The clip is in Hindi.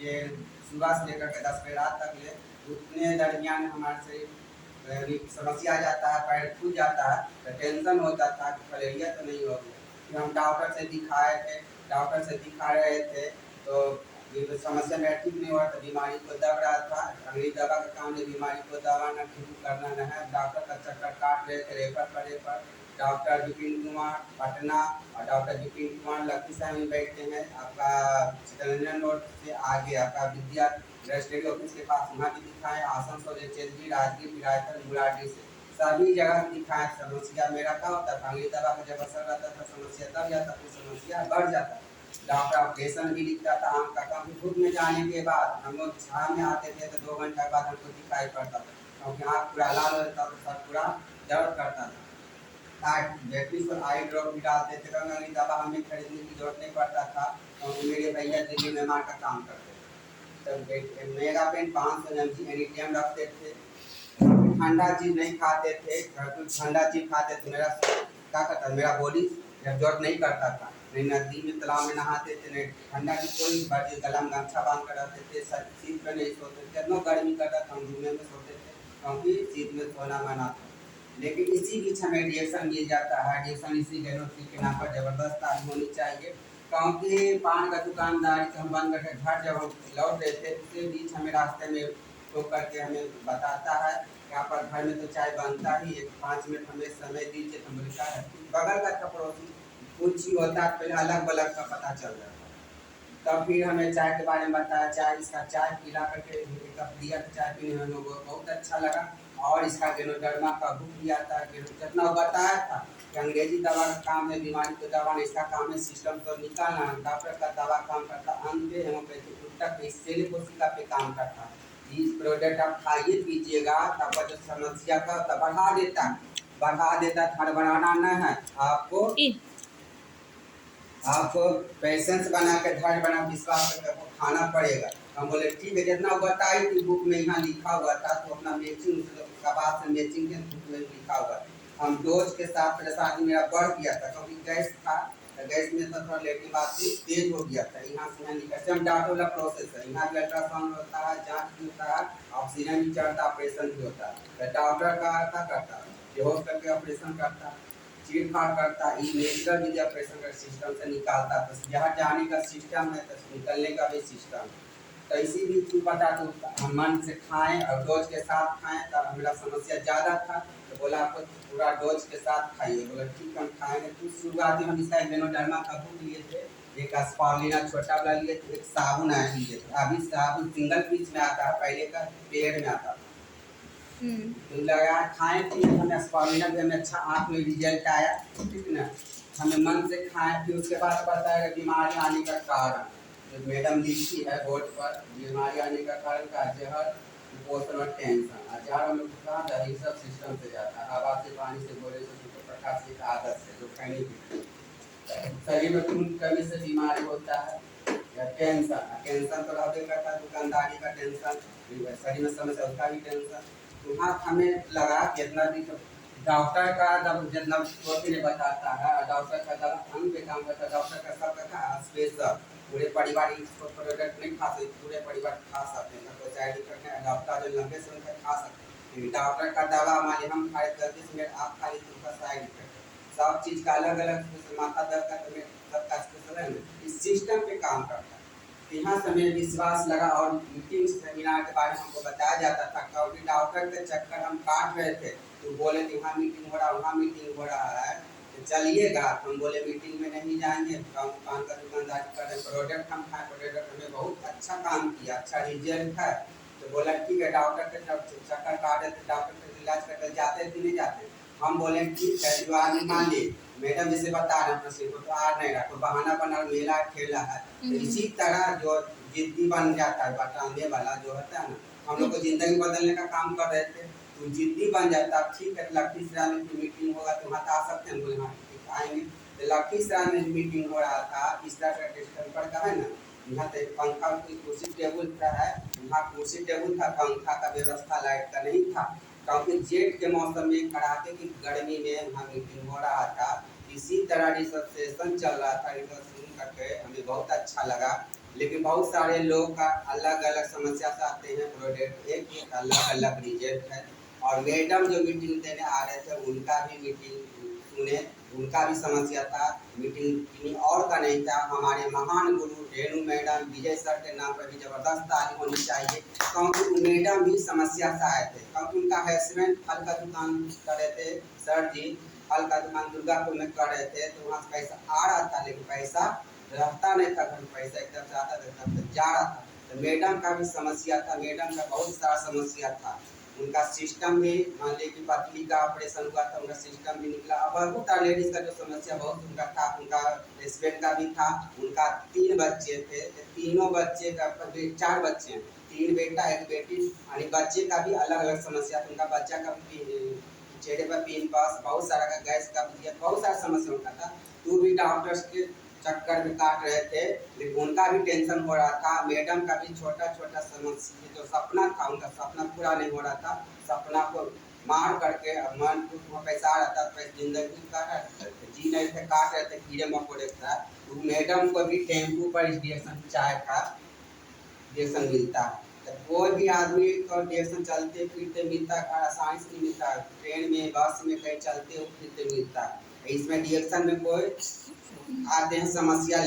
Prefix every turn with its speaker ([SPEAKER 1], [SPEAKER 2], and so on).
[SPEAKER 1] ये सुबह से लेकर के 10 बजे रात तक ले उतने दरमियान हमारे से समस्या आ जाता है, पैर फूल जाता है, तो टेंशन होता था कि फलेरिया तो नहीं हो गया। फिर हम डॉक्टर से दिखाए थे, डॉक्टर से दिखा रहे थे तो ये तो समस्या मेरा ठीक नहीं हुआ, तो बीमारी को दब रहा था। अंग्रेजी दवा के काम में बीमारी को दबाना ठीक करना न है। डॉक्टर का चक्कर काट रहे थे रेफर पर रेफर। डॉक्टर विपिन कुमार पटना और डॉक्टर विपिन कुमार लखीसराय में बैठते हैं, आपका चितरंजन रोड से आगे आपका विद्या रजिस्ट्री ऑफिस के पास, वहाँ भी दिखाएँ। आसनसोल एचएसबी राजगीर विरायकर मुरारी से सभी जगह दिखाएँ। समस्या मेरा क्या होता था, अंग्रेजी दवा का जब असर रहता था समस्या दब जाता, तो समस्या बढ़ जाता। डॉक्टर ऑपरेशन भी लिखता था आँख का, क्योंकि धूप में जाने के बाद हम लोग छाँव में आते थे तो 2 घंटा बाद हमको दिखाई पड़ता था, क्योंकि आँख पूरा लाल होता था, सर पूरा दर्द करता था। बैटरी पर आई ड्रॉप भी डालते थे, क्योंकि दवा हमें खरीदने की जरूरत नहीं पड़ता था, क्योंकि मेरे भैया दिल्ली में मार का काम करते थे। तब mega pen 500 mg any time रखते थे। ठंडा चीज़ नहीं खाते थे, ठंडा चीज़ खाते तो मेरा क्या करता, मेरा बॉडी एब्जॉर्ब नहीं करता था। नहीं नदी में तालाब में नहाते थे, नहीं ठंडा की कोई बात, गला में गमछा बांध कर रहते थे, सर सीट पर नहीं सोते थे। इतना गर्मी करता था, हम रूम में सोते थे, क्योंकि सीट में सोना मना था। लेकिन इसी बीच हमें रिएक्शन मिल जाता है। रिएक्शन इसी डेनोसी के नाम पर ज़बरदस्त तारीफ होनी चाहिए, क्योंकि पान का दुकानदारी से हम बंद करके घर जब हम लौट रहे थे, उसी बीच हमें रास्ते में रोक करके हमें बताता है, यहाँ पर घर में तो चाय बनता ही है, 5 मिनट हमें समय दीजिए। तो बोलता है बगल का था पड़ोसी, कुछ ही होता है, पहले अलग बलग का पता चल रहा था। तब फिर हमें चाय के बारे में बताया, चाय इसका चाय पिला करके एक कप दिया, चाय पीने में हम लोगों को बहुत अच्छा लगा। और इसका गेनोडर्मा का बुक दिया था, जितना बताया था कि अंग्रेजी दवा का काम है बीमारी को दबाना, इसका काम है सिस्टम को निकालना। डॉक्टर का दवा काम करता अंग पे, हेमोपैथी ऊतक पे, सेल कोशिका पे काम करता है। इस प्रोडक्ट आप खाइए पीजिएगा, तब जो समस्या का तब बढ़ा देता, हड़बड़ाना न है आपको पेशेंस बना के धैर्य बना विश्वास करके आपको खाना पड़ेगा। हम बोले ठीक है, जितना बताई थी बुक में यहाँ लिखा हुआ था, तो अपना मैचिंग का बात से मैचिंग के बुक में लिखा हुआ। हम डोज के साथ परेशानी मेरा बढ़ गया था, क्योंकि गैस था, तो गैस में तो थोड़ा लेकिन बात तेज हो गया था। यहाँ से यहाँ निकल हम डॉक्टर वाला प्रोसेस है, यहाँ भी अल्ट्रासाउंड होता है, जाँच भी होता है, ऑक्सीजन भी चढ़ता, ऑपरेशन भी होता है। तो डॉक्टर का क्या करता है, बेहोश करके ऑपरेशन करता है, चीर फाड़ करता, नेचुरल विधि ऑपरेशन का सिस्टम से निकालता। तो जहाँ जाने का सिस्टम है तो निकलने का भी सिस्टम है। तो इसी भी तू पता तो हम मन से खाएं और डोज के साथ खाएं। तब मेरा समस्या ज़्यादा था, तो बोला आपको पूरा डोज के साथ खाइए। बोला ठीक हम खाएंगे। तो शुरुआती हम इसका गेनोडर्मा का बुक लिए थे, एक स्पारुलिना छोटा वाला लिए थे, एक साबुन आया लिए थे। अभी साबुन सिंगल पीस में आता है, पहले का पेड़ में आता था। लगा खाए पिए, हमें स्पारुलिना भी हमें अच्छा आँख में रिजल्ट आया, ठीक ना। हमें मन से खाएं, फिर उसके बाद बताएगा बीमारी आने का कारण। जो मैडम लिखी है बोर्ड पर, बीमारी आने का कारण का जहर, कुपोषण और टेंशन। जहर हम लोग कहा था ये सब सिस्टम से जाता है, हवा से, पानी से, गोले से, प्रकाश से, आदत से, जो खाने की शरीर में खून की कमी से बीमारी होता है, या टेंशन तो रहते करता है, दुकानदारी का टेंशन, शरीर में समस्या उसका भी टेंशन। वहाँ हमें लगा जितना भी डॉक्टर का जब जितना ने बताता है, डॉक्टर का दवा अंग पे काम करता है, डॉक्टर का सब का स्पेशल पूरे परिवार इसको प्रोडक्ट नहीं खा सकते, पूरे परिवार खा सकते हैं, कोई साइड इफेक्ट नहीं। डॉक्टर जो लंबे समय तक खा सकते हैं, डॉक्टर का दवा मान हम खाए 30 मिनट आप खा लीजिए, उसका साइड इफेक्ट सब चीज़ का अलग अलग, माथा दर्द का सबका स्पेशल है, इस सिस्टम पे काम करता है। यहाँ से हमें विश्वास लगा और मीटिंग सेमिनार के बारे में हमको बताया जाता था, क्योंकि डॉक्टर के चक्कर हम काट रहे थे। तो बोले कि वहाँ मीटिंग हो रहा, वहाँ मीटिंग हो रहा है, तो चलिएगा। हम बोले मीटिंग में नहीं जाएंगे, पान का दुकानदारी कर रहे, प्रोडक्ट हम खाए, प्रोडक्ट हमें बहुत अच्छा काम किया, अच्छा रिजल्ट है। तो बोला ठीक है, डॉक्टर के चक्कर काटे थे, डॉक्टर के इलाज करके जाते थे नहीं जाते। हम बोले ठीक है, जो आदमी मान ली मैडम जिसे बता रहे हैं सिर्फ तो आ नहीं रहा, तो बहाना बना मेला ठेला है। तो इसी तरह जो जिद्दी बन जाता है, बताने वाला जो होता है ना, हम लोग को जिंदगी बदलने का काम कर रहे थे, तो जिद्दी बन जाता। ठीक है, लखीसराय में मीटिंग होगा तो वहाँ आ सकते हैं, बोले हाँ आएंगे। तो लखीसराय में मीटिंग हो रहा था, इस तरह का का है ना, यहाँ पे पंखा की कुर्सी टेबुल का है, यहाँ कुर्सी टेबुल था, पंखा का व्यवस्था लाइट का नहीं था, क्योंकि जेठ के मौसम में कड़ाके की गर्मी में वहाँ मीटिंग हो रहा था। इसी तरह रिसेप्शन चल रहा था, रिसेप्शन करके हमें बहुत अच्छा लगा। लेकिन बहुत सारे लोग का अलग अलग समस्या से आते हैं, प्रोडक्ट एक अलग अलग रिजेक्ट है। और मैडम जो मीटिंग देने आ रहे थे उनका भी मीटिंग सुने, उनका भी समस्या था, मीटिंग किन्हीं और का नहीं था। हमारे महान गुरु रेणु मैडम विजय सर के नाम पर भी जबरदस्त ताली होनी चाहिए, क्योंकि मैडम भी समस्या से आए थे, क्योंकि उनका हस्बैंड फल का दुकान कर रहे थे। सर जी फल का दुकान दुर्गापुर में कर रहे थे, तो वहाँ से पैसा आ रहा था, लेकिन पैसा रहता नहीं था, घर में पैसा एकदम से आता था एकदम से जा रहा था। तो मैडम का भी समस्या था, मैडम का बहुत सारा समस्या था। उनका सिस्टम भी, मान लीजिए कि पथरी का ऑपरेशन हुआ था, उनका सिस्टम भी निकला। अब बहुत सारा लेडीज का जो समस्या बहुत उनका था, उनका हस्बैंड का भी था। उनका 3 बच्चे थे, तीनों बच्चे का 4 बच्चे हैं, 3 बेटा 1 बेटी, यानी बच्चे का भी अलग अलग समस्या था। उनका बच्चा का चेहरे पर पिंपल्स, बहुत सारा का गैस का, बहुत सारा समस्या उनका था। तो भी डॉक्टर्स के चक्कर में काट रहे थे, लेकिन उनका भी टेंशन हो रहा था। मैडम का भी छोटा छोटा समस्या, जो सपना था उनका सपना पूरा नहीं हो रहा था। सपना को मार करके मन को पैसा आ रहा था, जिंदगी जी नहीं थे, काट रहे थे कीड़े मकोड़े था। तो मैडम को भी टेम्पू पर स्टेशन चाय का स्टेशन मिलता है। तो कोई भी आदमी को स्टेशन चलते फिरते मिलता है, आसानी से नहीं मिलता है। ट्रेन में बस में कहीं चलते फिरते मिलता है। इसमें रिएक्शन में कोई आते हैं समस्या